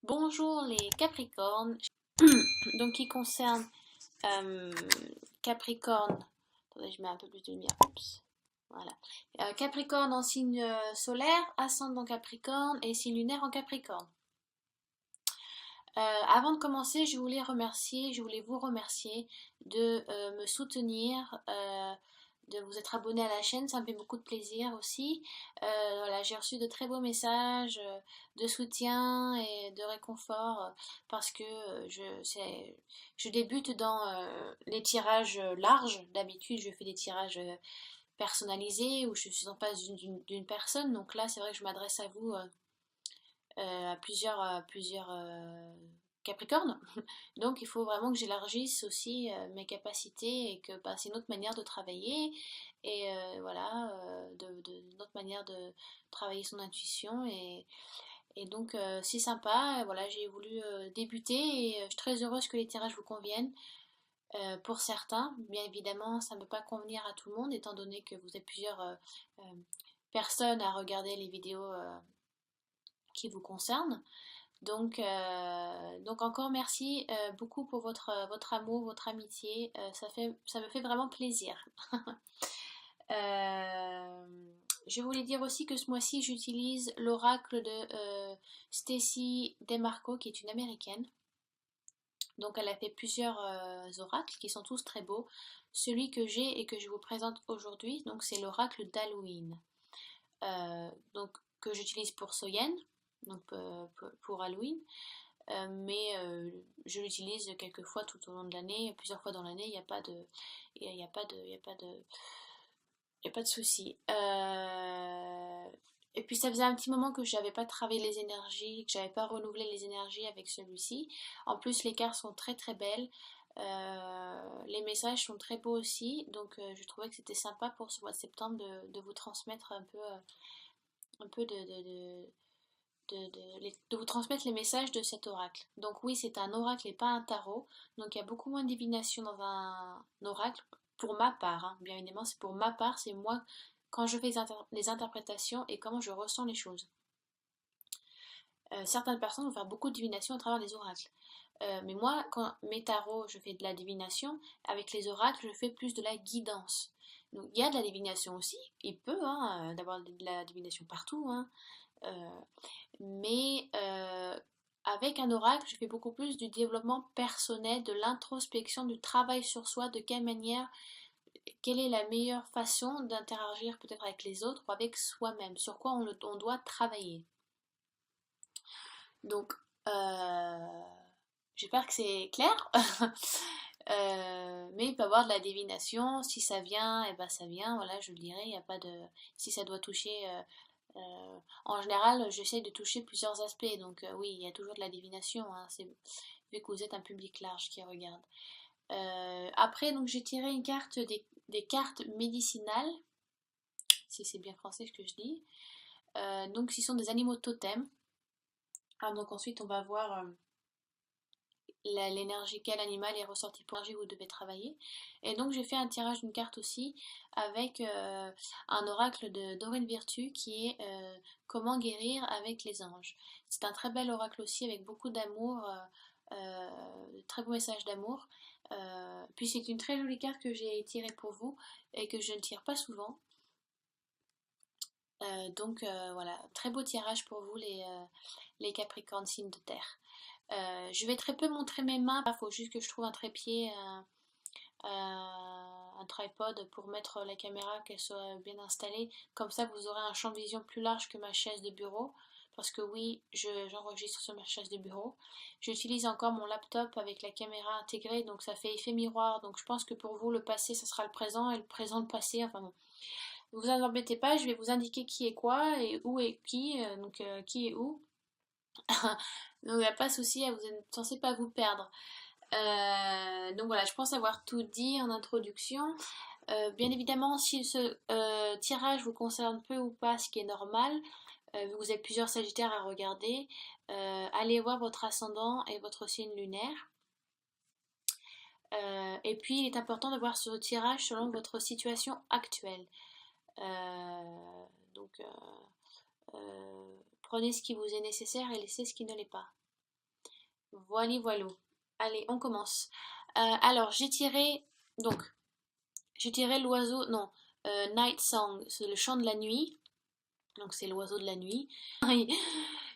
Bonjour les Capricornes, donc qui concerne euh, Capricorne, attendez je mets un peu plus de lumière, oups, voilà. Capricorne en signe solaire, ascendant Capricorne et signe lunaire en Capricorne. Avant de commencer, je voulais vous remercier de me soutenir, de vous être abonné à la chaîne, ça me fait beaucoup de plaisir aussi. Voilà, j'ai reçu de très beaux messages de soutien et de réconfort parce que je débute dans les tirages larges. D'habitude, je fais des tirages personnalisés où je suis en face d'une personne. Donc là, c'est vrai que je m'adresse à vous à plusieurs Capricornes. Donc il faut vraiment que j'élargisse aussi mes capacités et que bah, c'est une autre manière de travailler et voilà, une autre manière de travailler son intuition et donc c'est sympa. Voilà, j'ai voulu débuter et je suis très heureuse que les tirages vous conviennent. Pour certains, bien évidemment, ça ne peut pas convenir à tout le monde étant donné que vous êtes plusieurs euh, personnes à regarder les vidéos qui vous concernent. Donc encore merci beaucoup pour votre amour, votre amitié. Ça me fait vraiment plaisir. Euh, je voulais dire aussi que ce mois-ci, j'utilise l'oracle de Stacy DeMarco, qui est une américaine. Donc elle a fait plusieurs oracles qui sont tous très beaux. Celui que j'ai et que je vous présente aujourd'hui, donc c'est l'oracle d'Halloween. Donc que j'utilise pour Soyen, donc pour Halloween. Mais je l'utilise quelques fois tout au long de l'année, plusieurs fois dans l'année, il n'y a pas de, il y a pas de, il y a pas de, il y a pas de souci. Et puis ça faisait un petit moment que je n'avais pas travaillé les énergies, que j'avais pas renouvelé les énergies avec celui-ci. En plus, les cartes sont très très belles. Les messages sont très beaux aussi, donc je trouvais que c'était sympa pour ce mois de septembre de vous transmettre un peu de vous transmettre les messages de cet oracle. Donc oui, c'est un oracle et pas un tarot. Donc il y a beaucoup moins de divination dans un oracle, pour ma part. Hein. Bien évidemment, c'est pour ma part, c'est moi quand je fais les interprétations et comment je ressens les choses. Certaines personnes vont faire beaucoup de divination à travers les oracles. Mais moi, quand mes tarots, je fais de la divination. Avec les oracles, je fais plus de la guidance. Donc il y a de la divination aussi. Il peut hein, d'avoir de la divination partout. Hein. Euh, mais avec un oracle, je fais beaucoup plus du développement personnel, de l'introspection, du travail sur soi, de quelle manière, quelle est la meilleure façon d'interagir peut-être avec les autres ou avec soi-même, sur quoi on doit travailler. Donc, j'espère que c'est clair. Mais il peut y avoir de la divination, si ça vient, et ben ça vient, voilà, je le dirais, il n'y a pas de. Si ça doit toucher. En général, j'essaie de toucher plusieurs aspects, donc oui, il y a toujours de la divination, hein, vu que vous êtes un public large qui regarde. Après, donc j'ai tiré une carte des cartes médicinales, si c'est bien français ce que je dis. Donc, ce sont des animaux totems. Ah, donc ensuite, on va voir l'énergie, quel animal est ressorti pour l'énergie où vous devez travailler. Et donc j'ai fait un tirage d'une carte aussi avec un oracle de Dorine Virtue qui est comment guérir avec les anges. C'est un très bel oracle aussi avec beaucoup d'amour, très beau message d'amour. Puis c'est une très jolie carte que j'ai tirée pour vous et que je ne tire pas souvent. Donc voilà, très beau tirage pour vous les Capricornes signes de terre. Je vais très peu montrer mes mains, il faut juste que je trouve un trépied, un tripod pour mettre la caméra, qu'elle soit bien installée. Comme ça, vous aurez un champ de vision plus large que ma chaise de bureau. Parce que oui, j'enregistre sur ma chaise de bureau. J'utilise encore mon laptop avec la caméra intégrée, donc ça fait effet miroir. Donc je pense que pour vous, le passé, ça sera le présent et le présent, le passé. Enfin bon, ne vous en embêtez pas, je vais vous indiquer qui est quoi et où est qui, donc qui est où. Donc il n'y a pas de souci, vous n'êtes censé pas vous perdre. Donc voilà, je pense avoir tout dit en introduction. Bien évidemment, si ce tirage vous concerne peu ou pas, ce qui est normal, vu que vous êtes plusieurs sagittaires à regarder, allez voir votre ascendant et votre signe lunaire. Et puis il est important de voir ce tirage selon votre situation actuelle. Donc prenez ce qui vous est nécessaire et laissez ce qui ne l'est pas. Voilà, voilà. Allez, on commence. Alors, donc, j'ai tiré l'oiseau, non, Night Song, c'est le chant de la nuit, donc c'est l'oiseau de la nuit. Oui.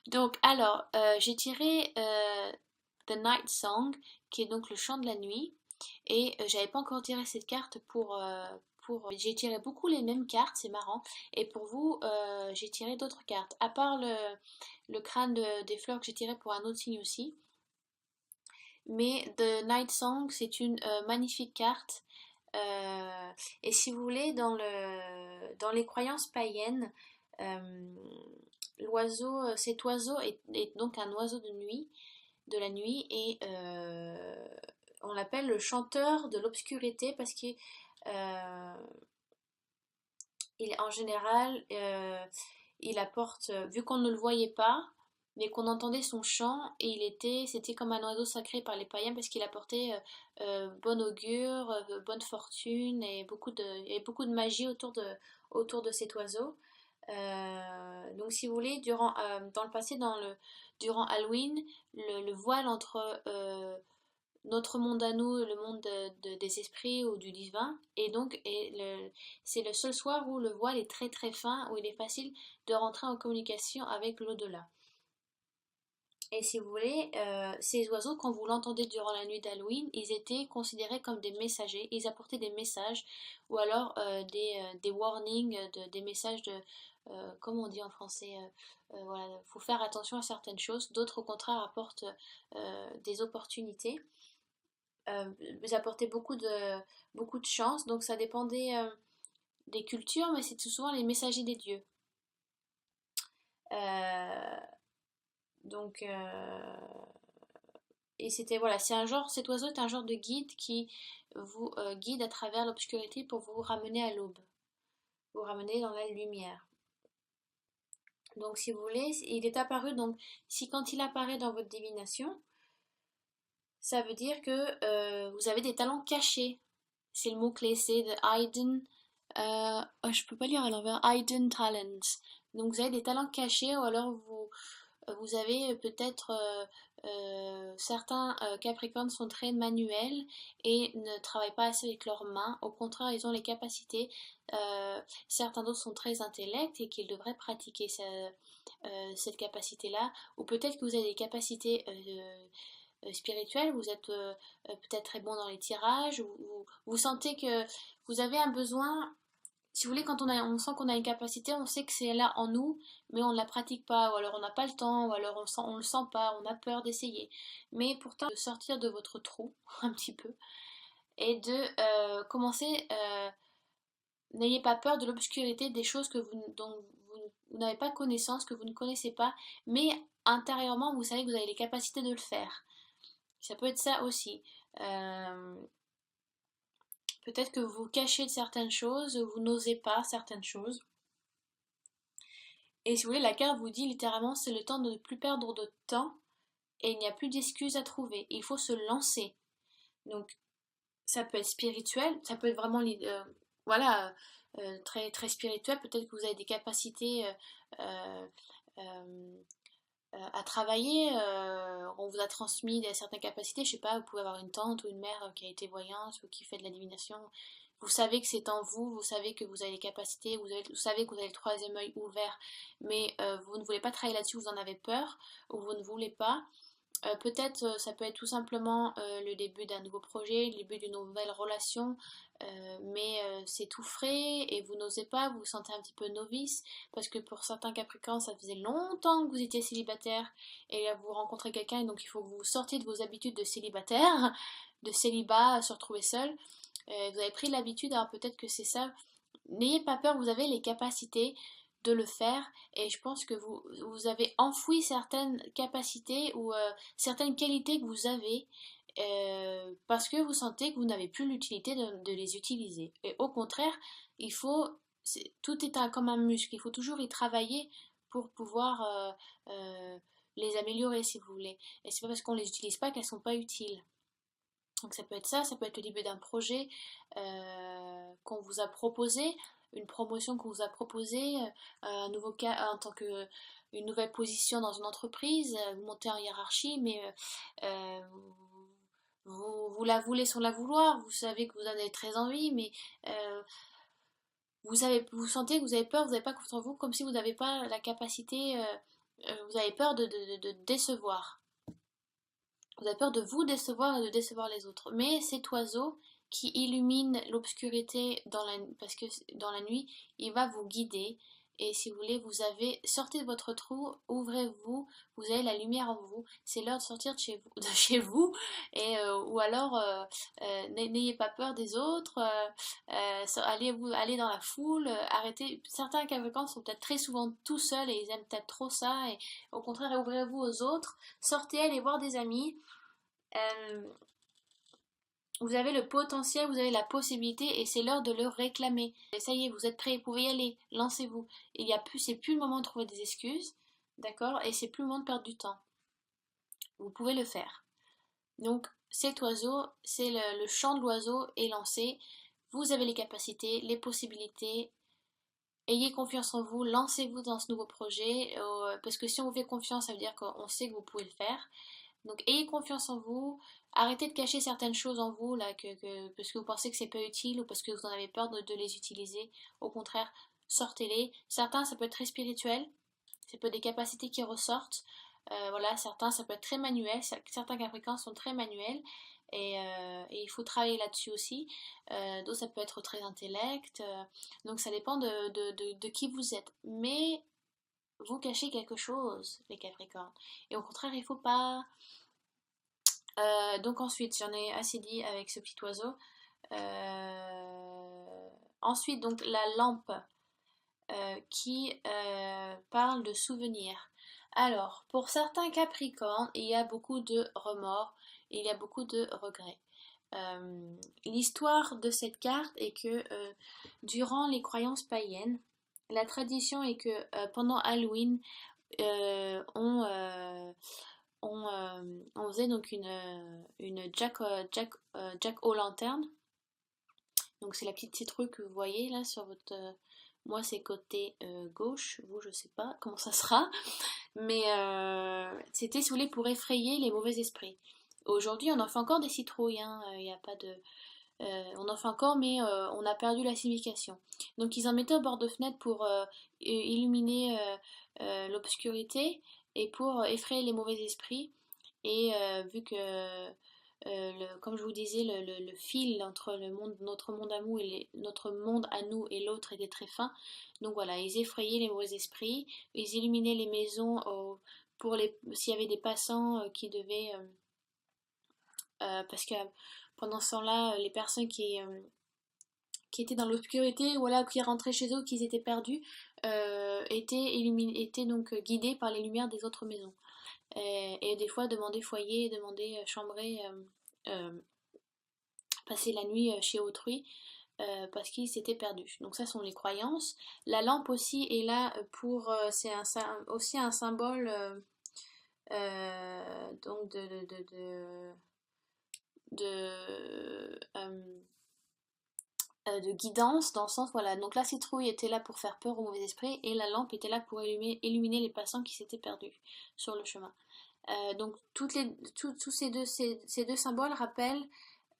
Donc, alors, j'ai tiré The Night Song, qui est donc le chant de la nuit, et j'avais pas encore tiré cette carte j'ai tiré beaucoup les mêmes cartes, c'est marrant, et pour vous, j'ai tiré d'autres cartes, à part le crâne des fleurs que j'ai tiré pour un autre signe aussi. Mais The Night Song, c'est une magnifique carte. Euh, et si vous voulez, dans les croyances païennes, euh, cet oiseau est donc un oiseau de la nuit, et on l'appelle le chanteur de l'obscurité parce qu'il en général, il apporte, vu qu'on ne le voyait pas, mais qu'on entendait son chant, et c'était comme un oiseau sacré par les païens parce qu'il apportait bon augure, bonne fortune et il y avait beaucoup de magie autour de cet oiseau. Donc, si vous voulez, dans le passé, durant Halloween, le voile entre notre monde à nous, le monde des esprits ou du divin, et donc c'est le seul soir où le voile est très très fin, où il est facile de rentrer en communication avec l'au-delà. Et si vous voulez, ces oiseaux, quand vous l'entendez durant la nuit d'Halloween, ils étaient considérés comme des messagers, ils apportaient des messages, ou alors des warnings, des messages comment on dit en français, voilà, il faut faire attention à certaines choses, d'autres au contraire apportent des opportunités. Vous apportez beaucoup de chance, donc ça dépendait des cultures, mais c'est tout souvent les messagers des dieux. Euh, donc, et c'était voilà, cet oiseau est un genre de guide qui vous guide à travers l'obscurité pour vous ramener à l'aube, vous ramener dans la lumière. Donc, si vous voulez, il est apparu, donc, si quand il apparaît dans votre divination, ça veut dire que vous avez des talents cachés. C'est le mot-clé, c'est The Hidden. Oh, je peux pas lire à l'envers. Hidden Talents. Donc vous avez des talents cachés, ou alors vous avez peut-être certains Capricornes sont très manuels et ne travaillent pas assez avec leurs mains. Au contraire, ils ont les capacités. Certains d'autres sont très intellects et qu'ils devraient pratiquer cette capacité-là. Ou peut-être que vous avez des capacités spirituelles, vous êtes peut-être très bon dans les tirages, ou vous sentez que vous avez un besoin. Si vous voulez, quand on sent qu'on a une capacité, on sait que c'est là en nous, mais on ne la pratique pas, ou alors on n'a pas le temps, ou alors on le sent pas, on a peur d'essayer. Mais pourtant, de sortir de votre trou, un petit peu, et de commencer, n'ayez pas peur de l'obscurité, des choses dont vous n'avez pas connaissance, que vous ne connaissez pas, mais intérieurement, vous savez que vous avez les capacités de le faire. Ça peut être ça aussi. Euh, Peut-être que vous vous cachez de certaines choses, vous n'osez pas certaines choses. Et si vous voulez, la carte vous dit littéralement c'est le temps de ne plus perdre de temps et il n'y a plus d'excuses à trouver. Il faut se lancer. Donc ça peut être spirituel, ça peut être vraiment voilà, très, très spirituel. Peut-être que vous avez des capacités euh, euh, à travailler. On vous a transmis certaines capacités. Je sais pas, vous pouvez avoir une tante ou une mère qui a été voyante ou qui fait de la divination. Vous savez que c'est en vous, vous savez que vous avez les capacités, vous savez que vous avez le troisième œil ouvert, mais vous ne voulez pas travailler là-dessus, vous en avez peur, ou vous ne voulez pas. Peut-être ça peut être tout simplement le début d'un nouveau projet, le début d'une nouvelle relation, mais c'est tout frais et vous n'osez pas, vous vous sentez un petit peu novice, parce que pour certains Capricornes, ça faisait longtemps que vous étiez célibataire et là vous rencontrez quelqu'un, et donc il faut que vous sortiez de vos habitudes de célibataire, de célibat, se retrouver seul. Vous avez pris l'habitude, alors peut-être que c'est ça. N'ayez pas peur, vous avez les capacités de le faire, et je pense que vous avez enfoui certaines capacités ou certaines qualités que vous avez parce que vous sentez que vous n'avez plus l'utilité de les utiliser. Et au contraire, tout est comme un muscle, il faut toujours y travailler pour pouvoir les améliorer si vous voulez. Et c'est pas parce qu'on les utilise pas qu'elles sont pas utiles. Donc ça peut être ça, ça peut être le début d'un projet qu'on vous a proposé, une promotion qu'on vous a proposée, un nouveau cas en tant que une nouvelle position dans une entreprise, vous montez en hiérarchie, mais vous la voulez sans la vouloir, vous savez que vous en avez très envie, mais euh, vous sentez que vous avez peur, vous n'avez pas confiance en vous, comme si vous n'avez pas la capacité, vous avez peur de décevoir. Vous avez peur de vous décevoir et de décevoir les autres. Mais cet oiseau qui illumine l'obscurité parce que dans la nuit, il va vous guider. Et si vous voulez, sortez de votre trou, ouvrez-vous, vous avez la lumière en vous. C'est l'heure de sortir de chez vous, et ou alors n'ayez pas peur des autres. Allez dans la foule, arrêtez. Certains Capricornes sont peut-être très souvent tout seuls et ils aiment peut-être trop ça. Et au contraire, ouvrez-vous aux autres. Sortez, allez voir des amis. Euh, vous avez le potentiel, vous avez la possibilité et c'est l'heure de le réclamer. Et ça y est, vous êtes prêts, vous pouvez y aller, lancez-vous. C'est plus le moment de trouver des excuses, d'accord? Et c'est plus le moment de perdre du temps. Vous pouvez le faire. Donc cet oiseau, c'est le chant de l'oiseau est lancé. Vous avez les capacités, les possibilités. Ayez confiance en vous, lancez-vous dans ce nouveau projet, parce que si on vous fait confiance, ça veut dire qu'on sait que vous pouvez le faire. Donc ayez confiance en vous, arrêtez de cacher certaines choses en vous là, parce que vous pensez que c'est pas utile ou parce que vous en avez peur de les utiliser. Au contraire, sortez-les. Certains, ça peut être très spirituel, ça peut être des capacités qui ressortent. Voilà, certains, ça peut être très manuel, certains Capricornes sont très manuels. Et il faut travailler là-dessus aussi. D'autres, ça peut être très intellect. Donc ça dépend de qui vous êtes. Mais vous cachez quelque chose, les Capricornes. Et au contraire, il faut pas. Donc ensuite, j'en ai assez dit avec ce petit oiseau. Ensuite, donc la lampe qui parle de souvenirs. Alors, pour certains Capricornes, il y a beaucoup de remords, il y a beaucoup de regrets. L'histoire de cette carte est que durant les croyances païennes, la tradition est que pendant Halloween, on faisait donc une Jack o' lanterne. Donc c'est la petite citrouille que vous voyez là sur votre. Moi c'est côté gauche, vous je sais pas comment ça sera. Mais c'était si vous voulez pour effrayer les mauvais esprits. Aujourd'hui on en fait encore des citrouilles, hein, y a pas de. On en fait encore, mais on a perdu la signification. Donc ils en mettaient au bord de fenêtre pour illuminer l'obscurité et pour effrayer les mauvais esprits. Et vu que, comme je vous disais, le fil entre notre monde à nous notre monde à nous et l'autre était très fin. Donc voilà, ils effrayaient les mauvais esprits, ils illuminaient les maisons s'il y avait des passants qui devaient, parce que pendant ce temps-là, les personnes qui étaient dans l'obscurité, voilà, qui rentraient chez eux, qui étaient perdus, étaient donc guidés par les lumières des autres maisons. Et des fois demander foyer, demander chambrer, passer la nuit chez autrui parce qu'ils s'étaient perdus. Donc ça sont les croyances. La lampe aussi est là c'est aussi un symbole donc de guidance dans le sens voilà, donc la citrouille était là pour faire peur aux mauvais esprits et la lampe était là pour illuminer les passants qui s'étaient perdus sur le chemin. Donc tous ces deux symboles rappellent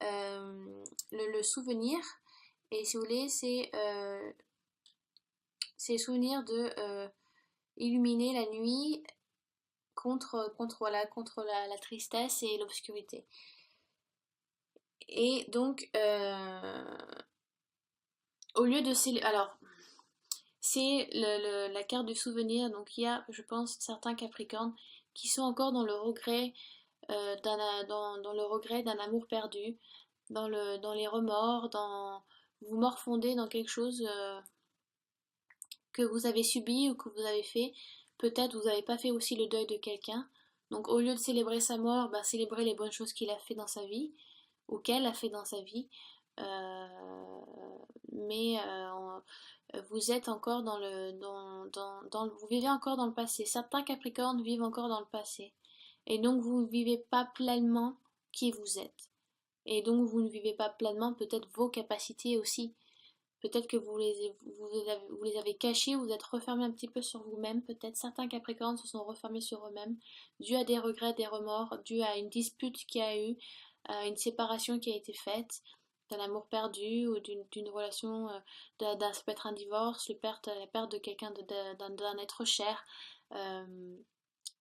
le souvenir. Et si vous voulez, c'est le souvenir de illuminer la nuit contre la tristesse et l'obscurité. Et donc, au lieu de alors, c'est la carte du souvenir. Donc il y a, je pense, certains Capricornes qui sont encore dans le regret dans le regret d'un amour perdu, dans les remords, vous morfondez dans quelque chose que vous avez subi ou que vous avez fait. Peut-être vous n'avez pas fait aussi le deuil de quelqu'un. Donc au lieu de célébrer sa mort, bah, célébrez les bonnes choses qu'il a fait dans sa vie ou qu'elle a fait dans sa vie. Mais vous êtes encore vous vivez encore dans le passé. Certains Capricornes vivent encore dans le passé. Et donc vous ne vivez pas pleinement qui vous êtes. Et donc vous ne vivez pas pleinement peut-être vos capacités aussi. Peut-être que vous les avez cachés, vous êtes refermé un petit peu sur vous-même. Peut-être certains Capricornes se sont refermés sur eux-mêmes, dû à des regrets, des remords, dû à une dispute qu'il y a eu, à une séparation qui a été faite, d'un amour perdu ou d'une relation, ça peut être un divorce, la perte de quelqu'un, d'un être cher. Euh,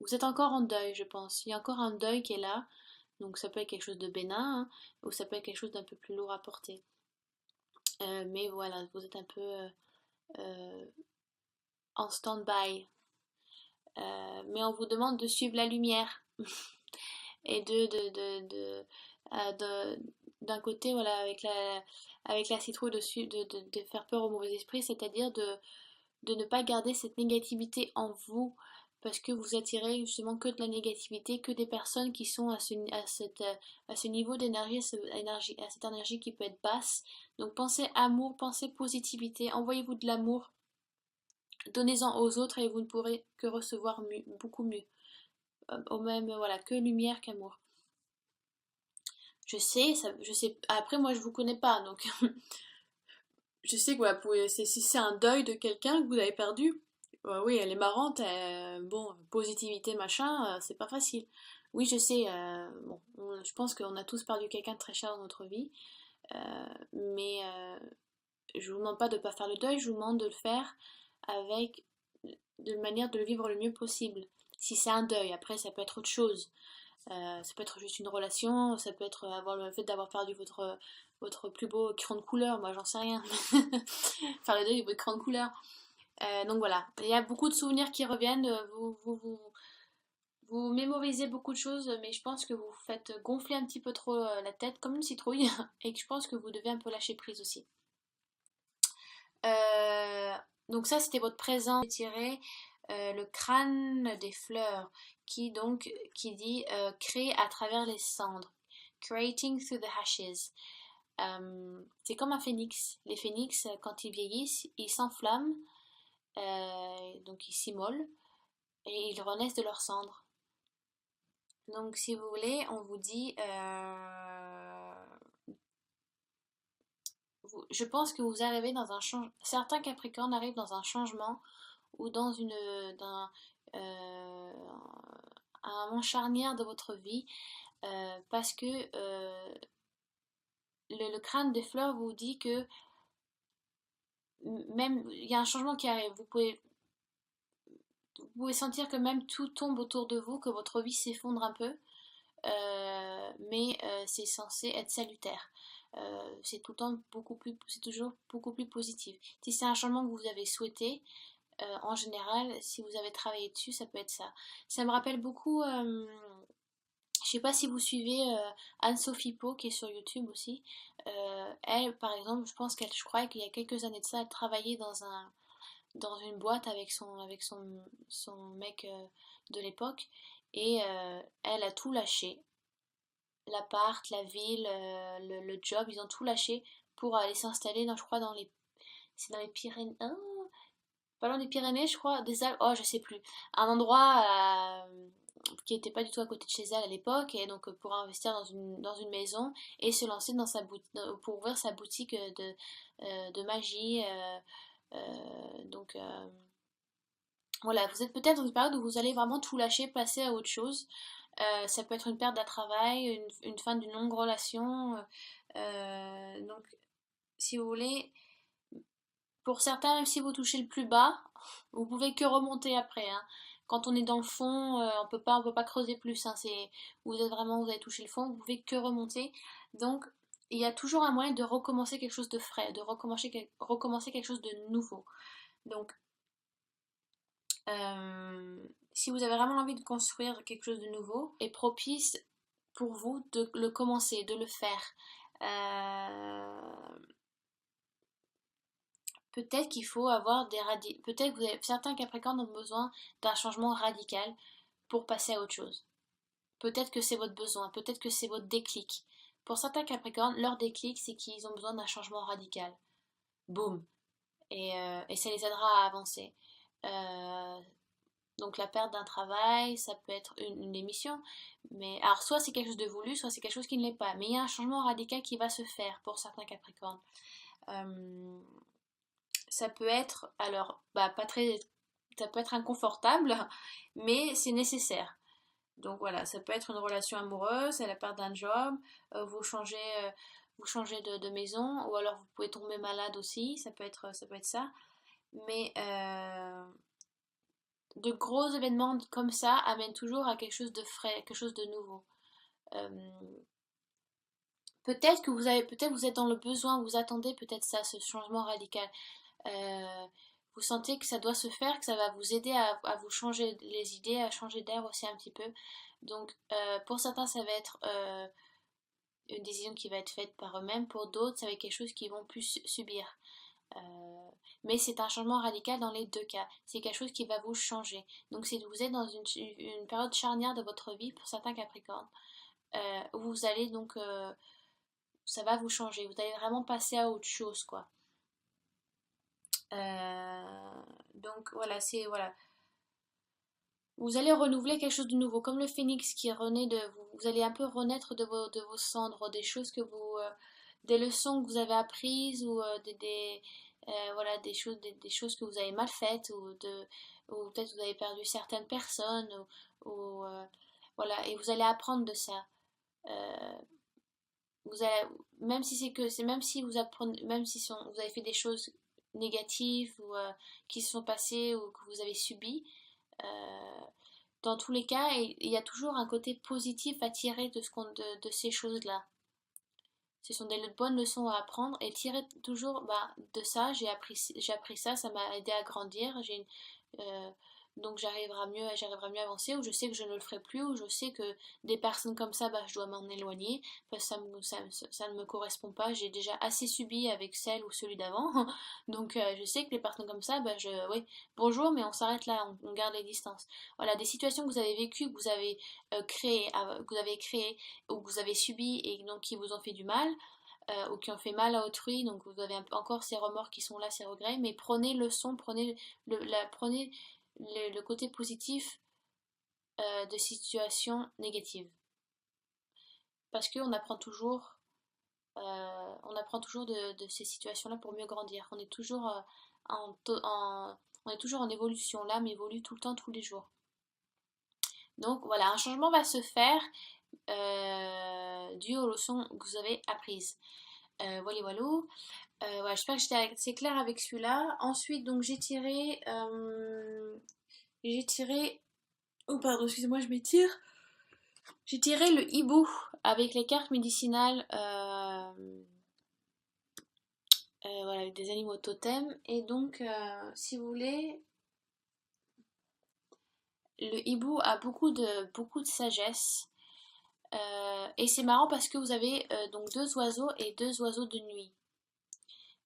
vous êtes encore en deuil, je pense. Il y a encore un deuil qui est là. Donc ça peut être quelque chose de bénin, hein, ou ça peut être quelque chose d'un peu plus lourd à porter. Mais voilà, vous êtes un peu euh, en stand-by. Mais on vous demande de suivre la lumière. Et d'un côté, voilà, avec la citrouille de faire peur aux mauvais esprits, c'est-à-dire de ne pas garder cette négativité en vous, parce que vous attirez justement que de la négativité, que des personnes qui sont à ce niveau d'énergie, à cette énergie qui peut être basse. Donc pensez amour, pensez positivité, envoyez-vous de l'amour, donnez-en aux autres et vous ne pourrez que recevoir beaucoup mieux. Au même, voilà, que lumière qu'amour. Je sais, après moi je vous connais pas, donc je sais que voilà, si c'est un deuil de quelqu'un que vous avez perdu, oui, elle est marrante, bon, positivité, machin, c'est pas facile. Oui, je sais, bon, je pense qu'on a tous perdu quelqu'un de très cher dans notre vie, mais je vous demande pas de pas faire le deuil, je vous demande de le faire avec de manière de le vivre le mieux possible. Si c'est un deuil, après ça peut être autre chose. Ça peut être juste une relation, ça peut être avoir le fait d'avoir perdu votre plus beau crayon de couleur, moi j'en sais rien. Faire le deuil de votre crayon de couleur. Donc voilà, il y a beaucoup de souvenirs qui reviennent, vous mémorisez beaucoup de choses, mais je pense que vous faites gonfler un petit peu trop la tête comme une citrouille, et que je pense que vous devez un peu lâcher prise aussi. Euh, donc ça c'était votre présent tiré le crâne des fleurs qui dit créer à travers les cendres, creating through the ashes. C'est comme un phénix. Les phénix quand ils vieillissent ils s'enflamment, donc ils s'immolent et ils renaissent de leurs cendres. Donc si vous voulez on vous dit je pense que vous arrivez dans un changement. Certains Capricornes arrivent dans un changement ou dans euh, un moment charnière de votre vie parce que le crâne des fleurs vous dit que même il y a un changement qui arrive. Vous pouvez sentir que même tout tombe autour de vous, que votre vie s'effondre un peu, mais c'est censé être salutaire. C'est tout le temps c'est toujours beaucoup plus positif. Si c'est un changement que vous avez souhaité, en général, si vous avez travaillé dessus, ça peut être ça. Ça me rappelle beaucoup, je sais pas si vous suivez Anne-Sophie Po qui est sur YouTube aussi. Elle, par exemple, je crois qu'il y a quelques années de ça, elle travaillait dans une boîte avec son mec de l'époque et elle a tout lâché. L'appart, la ville, le job, ils ont tout lâché pour aller s'installer, je crois, c'est dans les Pyrénées. Oh, pas loin des Pyrénées, je crois, des Alpes, oh, je sais plus. Un endroit qui était pas du tout à côté de chez elle à l'époque, et donc pour investir dans une maison et se lancer pour ouvrir sa boutique de magie. Donc voilà, vous êtes peut-être dans une période où vous allez vraiment tout lâcher, passer à autre chose. Ça peut être une perte d'un travail, une fin d'une longue relation. Donc, si vous voulez, pour certains, même si vous touchez le plus bas, vous pouvez que remonter après, hein. Quand on est dans le fond, on peut pas creuser plus, hein. Vous avez touché le fond, vous pouvez que remonter. Donc, il y a toujours un moyen de recommencer quelque chose de frais, de recommencer quelque chose de nouveau. Donc, si vous avez vraiment envie de construire quelque chose de nouveau, est propice pour vous de le commencer, de le faire. Euh, Peut-être qu'il faut avoir peut-être que certains Capricornes ont besoin d'un changement radical pour passer à autre chose. Peut-être que c'est votre besoin, peut-être que c'est votre déclic. Pour certains Capricornes, leur déclic, c'est qu'ils ont besoin d'un changement radical. Boum. Et ça les aidera à avancer. Euh, donc la perte d'un travail, ça peut être une émission. Mais alors soit c'est quelque chose de voulu, soit c'est quelque chose qui ne l'est pas. Mais il y a un changement radical qui va se faire pour certains Capricornes. Euh, ça peut être, alors, pas très, ça peut être inconfortable, mais c'est nécessaire. Donc voilà, ça peut être une relation amoureuse, c'est la perte d'un job, vous changez, vous changez de maison, ou alors vous pouvez tomber malade aussi, ça peut être ça. Mais de gros événements comme ça amènent toujours à quelque chose de frais, quelque chose de nouveau. Euh, peut-être vous êtes dans le besoin, vous attendez peut-être ça, ce changement radical. Euh, vous sentez que ça doit se faire, que ça va vous aider à vous changer les idées, à changer d'air aussi un petit peu. Donc pour certains, ça va être une décision qui va être faite par eux-mêmes, pour d'autres, ça va être quelque chose qu'ils vont plus subir. Euh, mais c'est un changement radical dans les deux cas. C'est quelque chose qui va vous changer. Donc vous êtes dans une période charnière de votre vie pour certains Capricornes. Où vous allez donc ça va vous changer. Vous allez vraiment passer à autre chose, quoi. Donc voilà, c'est voilà. Vous allez renouveler quelque chose de nouveau, comme le phénix qui renaît de vous. Vous allez un peu renaître de vos cendres, des choses que vous, des leçons que vous avez apprises ou voilà, des choses que vous avez mal faites ou peut-être vous avez perdu certaines personnes ou voilà, et vous allez apprendre de ça. Euh, vous allez, même si c'est que c'est même si vous apprenez, même si vous avez fait des choses négatives ou qui se sont passées ou que vous avez subies, euh, dans tous les cas, il y a toujours un côté positif à tirer de ces choses-là. Ce sont des bonnes leçons à apprendre et tirer toujours de ça, j'ai appris ça, ça m'a aidé à grandir, euh, donc j'arriverai mieux à avancer, ou je sais que je ne le ferai plus, ou je sais que des personnes comme ça, je dois m'en éloigner, parce que ça ne me correspond pas, j'ai déjà assez subi avec celle ou celui d'avant, donc je sais que les personnes comme ça, oui, bonjour, mais on s'arrête là, on garde les distances. Voilà, des situations que vous avez vécues, que vous avez créées, ou que vous avez subies et donc qui vous ont fait du mal, ou qui ont fait mal à autrui, donc vous avez encore ces remords qui sont là, ces regrets, mais prenez le son, prenez le côté positif de situations négatives. Parce on apprend toujours de ces situations-là pour mieux grandir. En, on est toujours en évolution, l'âme évolue tout le temps, tous les jours. Donc voilà, un changement va se faire dû aux leçons que vous avez apprises. Voilà, voilà. Ouais, j'espère que j'étais assez claire avec celui-là. Ensuite, donc j'ai tiré, oh pardon, excusez-moi, je m'étire. J'ai tiré le hibou avec les cartes médicinales, voilà, avec des animaux totems. Et donc, si vous voulez, le hibou a beaucoup de sagesse. Et c'est marrant parce que vous avez donc deux oiseaux et deux oiseaux de nuit.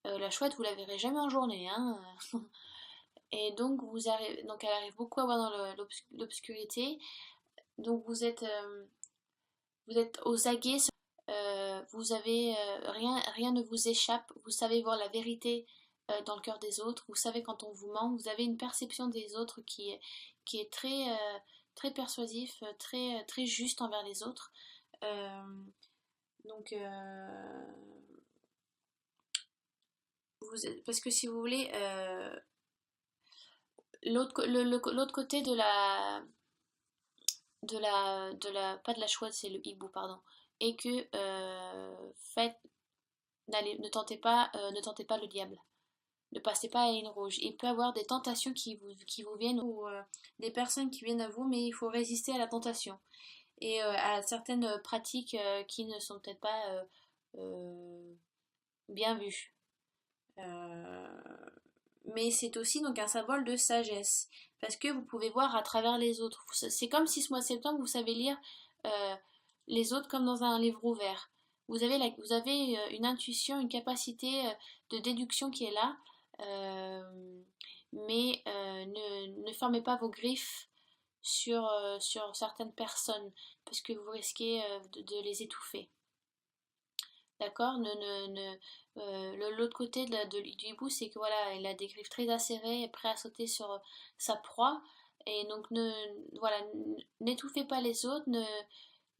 La chouette, vous la verrez jamais en journée, hein. Et donc, donc elle arrive beaucoup à voir dans l'obscurité. Donc vous êtes aux aguets, vous avez rien ne vous échappe, vous savez voir la vérité dans le cœur des autres, vous savez quand on vous ment, vous avez une perception des autres qui est très persuasif, très juste envers les autres. Euh, donc, parce que si vous voulez, l'autre côté pas de la chouette, c'est le hibou, pardon, et que ne tentez pas le diable. Ne passez pas à la ligne rouge. Il peut y avoir des tentations qui vous viennent ou des personnes qui viennent à vous, mais il faut résister à la tentation et à certaines pratiques qui ne sont peut-être pas bien vues. Mais c'est aussi donc un symbole de sagesse parce que vous pouvez voir à travers les autres. C'est comme si ce mois de septembre vous savez lire euh, les autres comme dans un livre ouvert. Vous avez une intuition, une capacité de déduction qui est là, mais ne fermez pas vos griffes sur certaines personnes parce que vous risquez de les étouffer. D'accord. L'autre côté du hibou, c'est que voilà, il a des griffes très acérées et prêt à sauter sur sa proie. Et donc, voilà, n'étouffez pas les autres,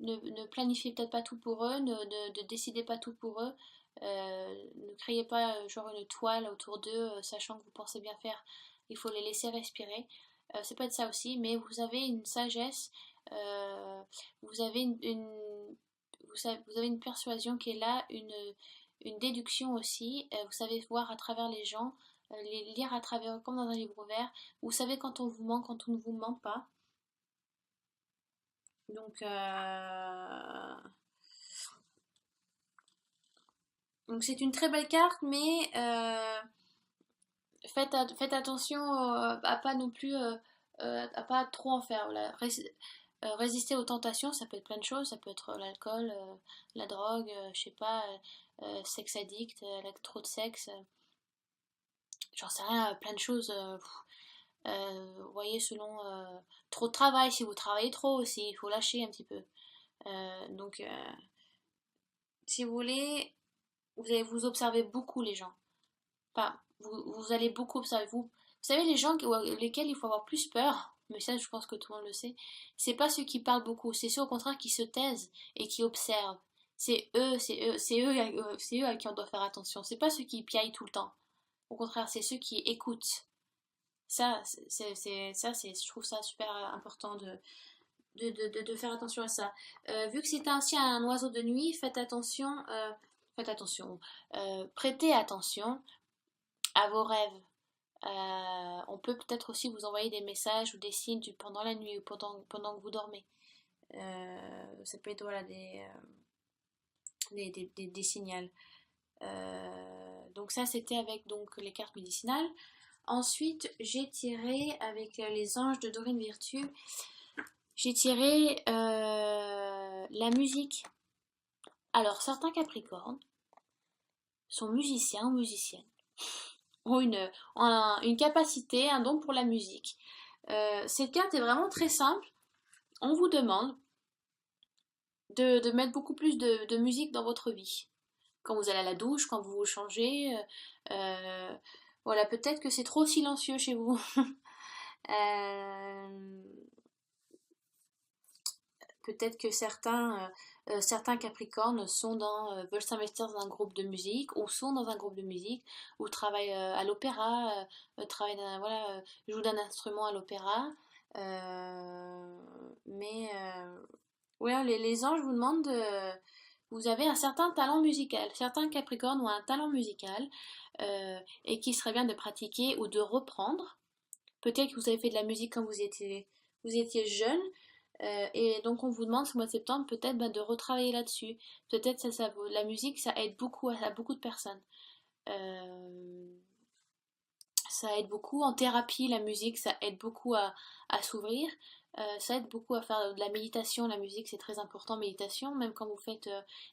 ne planifiez peut-être pas tout pour eux, ne décidez pas tout pour eux. Ne créez pas genre une toile autour d'eux, sachant que vous pensez bien faire. Il faut les laisser respirer. C'est pas de ça aussi, mais vous avez une sagesse, euh, vous avez vous avez une persuasion qui est là, une déduction aussi. Vous savez voir à travers les gens, les lire à travers comme dans un livre ouvert. Vous savez quand on vous ment, quand on ne vous ment pas. Donc, donc c'est une très belle carte, mais faites attention à pas non plus à pas trop en faire. Voilà. Résister aux tentations, ça peut être plein de choses, ça peut être l'alcool, la drogue, je sais pas, sexe addict, trop de sexe, j'en sais rien, plein de choses. Vous voyez, selon trop de travail, si vous travaillez trop aussi, il faut lâcher un petit peu. Donc, si vous voulez, vous allez vous observer beaucoup les gens. Enfin, vous allez beaucoup observer. Vous savez, les gens lesquels il faut avoir plus peur, mais ça, je pense que tout le monde le sait, c'est pas ceux qui parlent beaucoup, c'est ceux au contraire qui se taisent et qui observent. C'est eux à qui on doit faire attention. C'est pas ceux qui piaillent tout le temps. Au contraire, c'est ceux qui écoutent. Je trouve ça super important de faire attention à ça. Vu que c'est ainsi un oiseau de nuit, faites attention, prêtez attention à vos rêves. On peut peut-être aussi vous envoyer des messages ou des signes pendant la nuit ou pendant que vous dormez. Ça peut être voilà, des signaux. Donc ça c'était avec donc, les cartes médicinales. Ensuite j'ai tiré avec les anges de Dorine Virtue, j'ai tiré la musique. Alors certains Capricornes sont musiciens ou musiciennes, ont une capacité, un don pour la musique. Cette carte est vraiment très simple. On vous demande de mettre beaucoup plus de musique dans votre vie. Quand vous allez à la douche, quand vous vous changez, voilà, peut-être que c'est trop silencieux chez vous. Euh, Peut-être que certains Capricornes veulent s'investir dans un groupe de musique ou sont dans un groupe de musique ou travaillent à l'opéra, jouent d'un instrument à l'opéra. Mais ouais, les anges vous demandent vous avez un certain talent musical. Certains Capricornes ont un talent musical et qui serait bien de pratiquer ou de reprendre. Peut-être que vous avez fait de la musique quand vous étiez jeune, et donc on vous demande ce mois de septembre peut-être de retravailler là-dessus. Peut-être la musique, ça aide beaucoup à beaucoup de personnes. Euh, Ça aide beaucoup en thérapie, la musique, ça aide beaucoup à s'ouvrir. Ça aide beaucoup à faire de la méditation. La musique, c'est très important, méditation. Même quand vous faites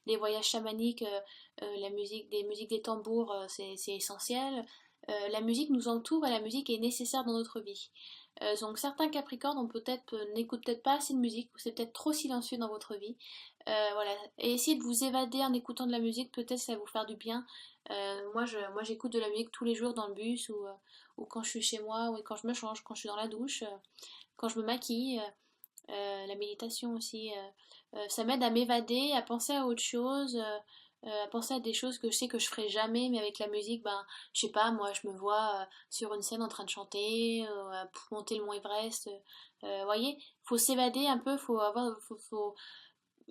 des voyages chamaniques, des musiques des tambours, c'est essentiel. La musique nous entoure et la musique est nécessaire dans notre vie. Donc certains Capricornes n'écoutent peut-être pas assez de musique, ou c'est peut-être trop silencieux dans votre vie. Voilà. Et essayez de vous évader en écoutant de la musique, peut-être ça va vous faire du bien. Moi j'écoute de la musique tous les jours dans le bus ou quand je suis chez moi, ou quand je me change, quand je suis dans la douche, quand je me maquille. La méditation aussi, ça m'aide à m'évader, à penser à autre chose, à penser à des choses que je sais que je ferai jamais, mais avec la musique, ben, je sais pas, moi je me vois sur une scène en train de chanter, pour monter le mont Everest. Voyez, faut s'évader un peu, faut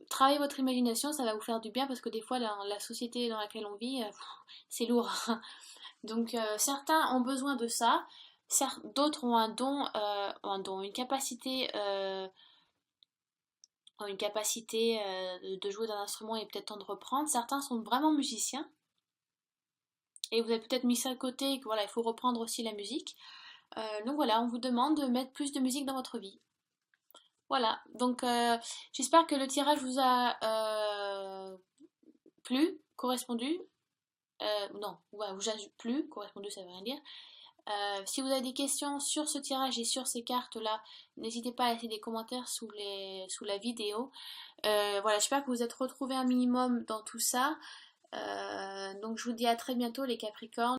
travailler votre imagination, ça va vous faire du bien parce que des fois la société dans laquelle on vit, c'est lourd. Donc certains ont besoin de ça, d'autres ont une capacité de jouer d'un instrument et peut-être temps de reprendre. Certains sont vraiment musiciens et vous avez peut-être mis ça à côté et que voilà, il faut reprendre aussi la musique. Donc voilà, on vous demande de mettre plus de musique dans votre vie. Voilà, donc j'espère que le tirage vous a plu, correspondu. Non, ouais, vous a plu, correspondu, ça veut rien dire. Si vous avez des questions sur ce tirage et sur ces cartes-là, n'hésitez pas à laisser des commentaires sous la vidéo. Voilà, j'espère que vous êtes retrouvés un minimum dans tout ça. Donc je vous dis à très bientôt les Capricornes.